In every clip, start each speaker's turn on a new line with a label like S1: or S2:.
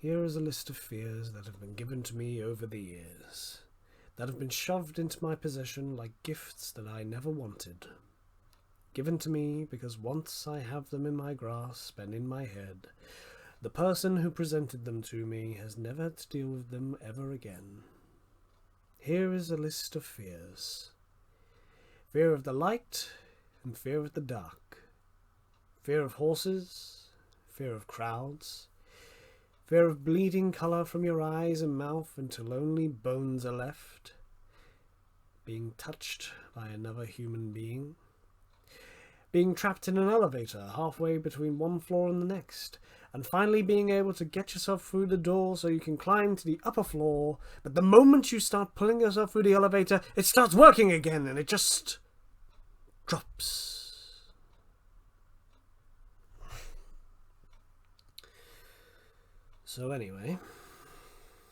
S1: Here is a list of fears that have been given to me over the years, that have been shoved into my possession like gifts that I never wanted. Given to me because once I have them in my grasp and in my head, the person who presented them to me has never had to deal with them ever again. Here is a list of fears. Fear of the light and fear of the dark. Fear of horses, fear of crowds. Fear of bleeding colour from your eyes and mouth until only bones are left. Being touched by another human being. Being trapped in an elevator halfway between one floor and the next. And finally being able to get yourself through the door so you can climb to the upper floor. But the moment you start pulling yourself through the elevator, it starts working again and it just drops. So anyway,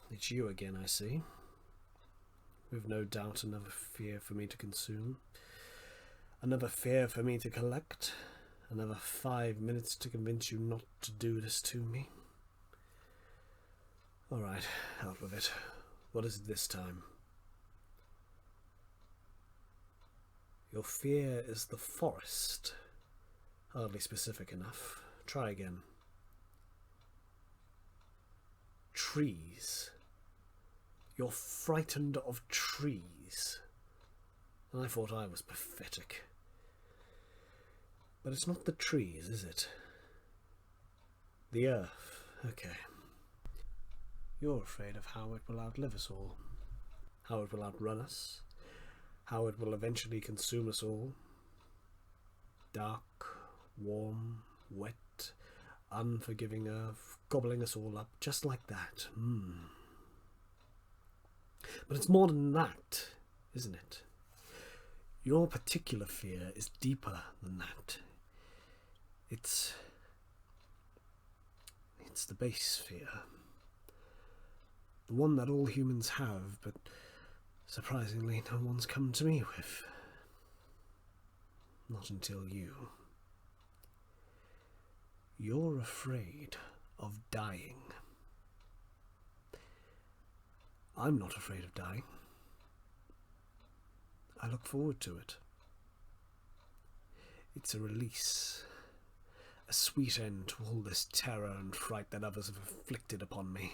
S1: it's you again, I see. With no doubt another fear for me to consume. Another fear for me to collect. Another 5 minutes to convince you not to do this to me. Alright, out with it. What is it this time? Your fear is the forest. Hardly specific enough. Try again. Trees. You're frightened of trees. I thought I was pathetic. But it's not the trees, is it? The earth. Okay. You're afraid of how it will outlive us all. How it will outrun us. How it will eventually consume us all. Dark, warm, wet, unforgiving earth, gobbling us all up, just like that. But it's more than that, isn't it? Your particular fear is deeper than that. It's the base fear. The one that all humans have, but surprisingly no one's come to me with. Not until you. You're afraid of dying. I'm not afraid of dying. I look forward to it. It's a release. A sweet end to all this terror and fright that others have inflicted upon me.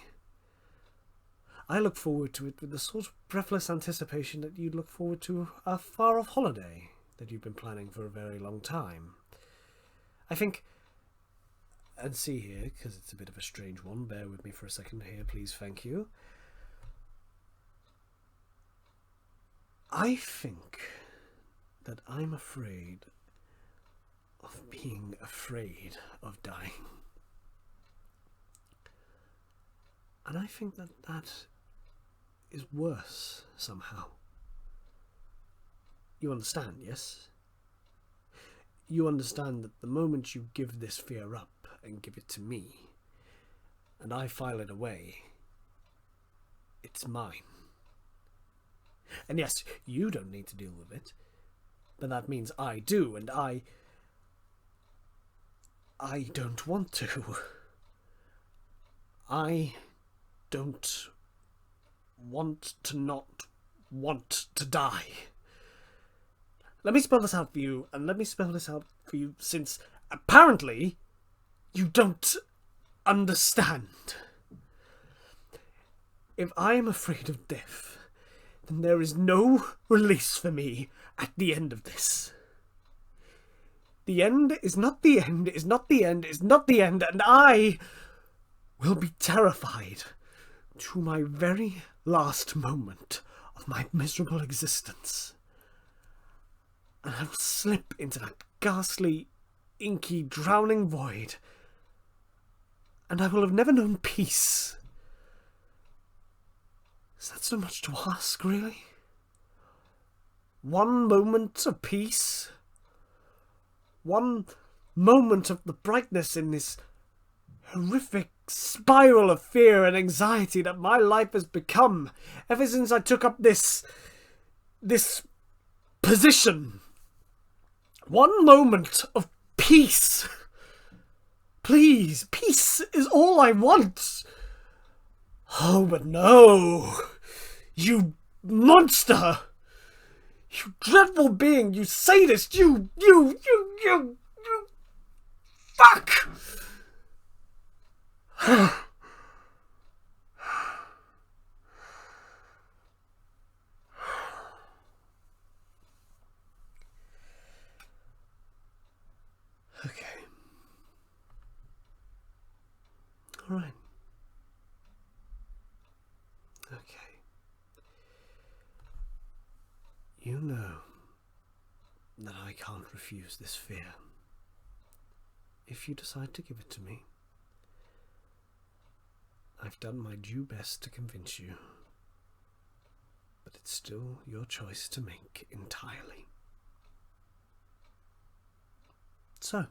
S1: I look forward to it with the sort of breathless anticipation that you'd look forward to a far-off holiday that you've been planning for a very long time. I think, and see here, because it's a bit of a strange one, bear with me for a second here, please, thank you. I think that I'm afraid of being afraid of dying. And I think that that is worse somehow. You understand, yes? You understand that the moment you give this fear up and give it to me, and I file it away, it's mine. And yes, you don't need to deal with it, but that means I do, and I don't want to. I don't want to not want to die. Let me spell this out for you, and let me spell this out for you since apparently you don't understand. If I am afraid of death, then there is no release for me at the end of this. The end is not the end, is not the end, is not the end, and I will be terrified to my very last moment of my miserable existence. And I will slip into that ghastly, inky, drowning void, and I will have never known peace. Is that so much to ask, really? One moment of peace? One moment of the brightness in this horrific spiral of fear and anxiety that my life has become ever since I took up this position. One moment of peace. Please, peace is all I want. Oh, but no! You monster! You dreadful being! You sadist! You fuck! Okay. Alright. Okay. You know that I can't refuse this fear. If you decide to give it to me, I've done my due best to convince you, but it's still your choice to make entirely. So,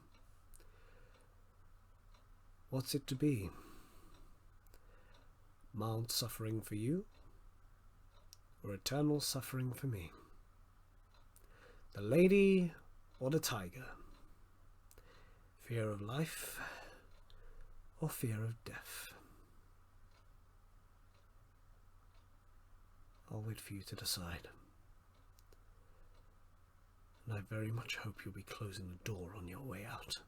S1: what's it to be? Mild suffering for you, or eternal suffering for me? The lady or the tiger? Fear of life or fear of death? I'll wait for you to decide. And I very much hope you'll be closing the door on your way out.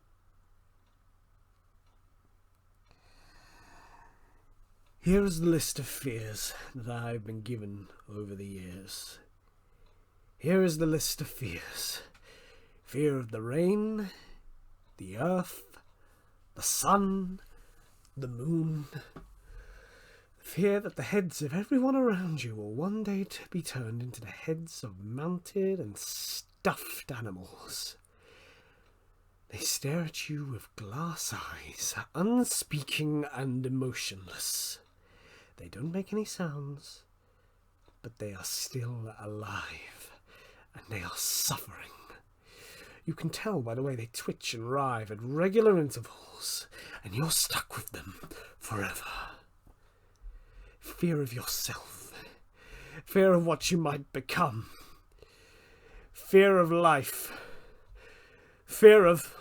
S1: Here is the list of fears that I've been given over the years. Here is the list of fears. Fear of the rain, the earth, the sun, the moon. Fear that the heads of everyone around you will one day be turned into the heads of mounted and stuffed animals. They stare at you with glass eyes, unspeaking and emotionless. They don't make any sounds, but they are still alive, and they are suffering. You can tell by the way they twitch and writhe at regular intervals, and you're stuck with them forever. Fear of yourself. Fear of what you might become. Fear of life. Fear of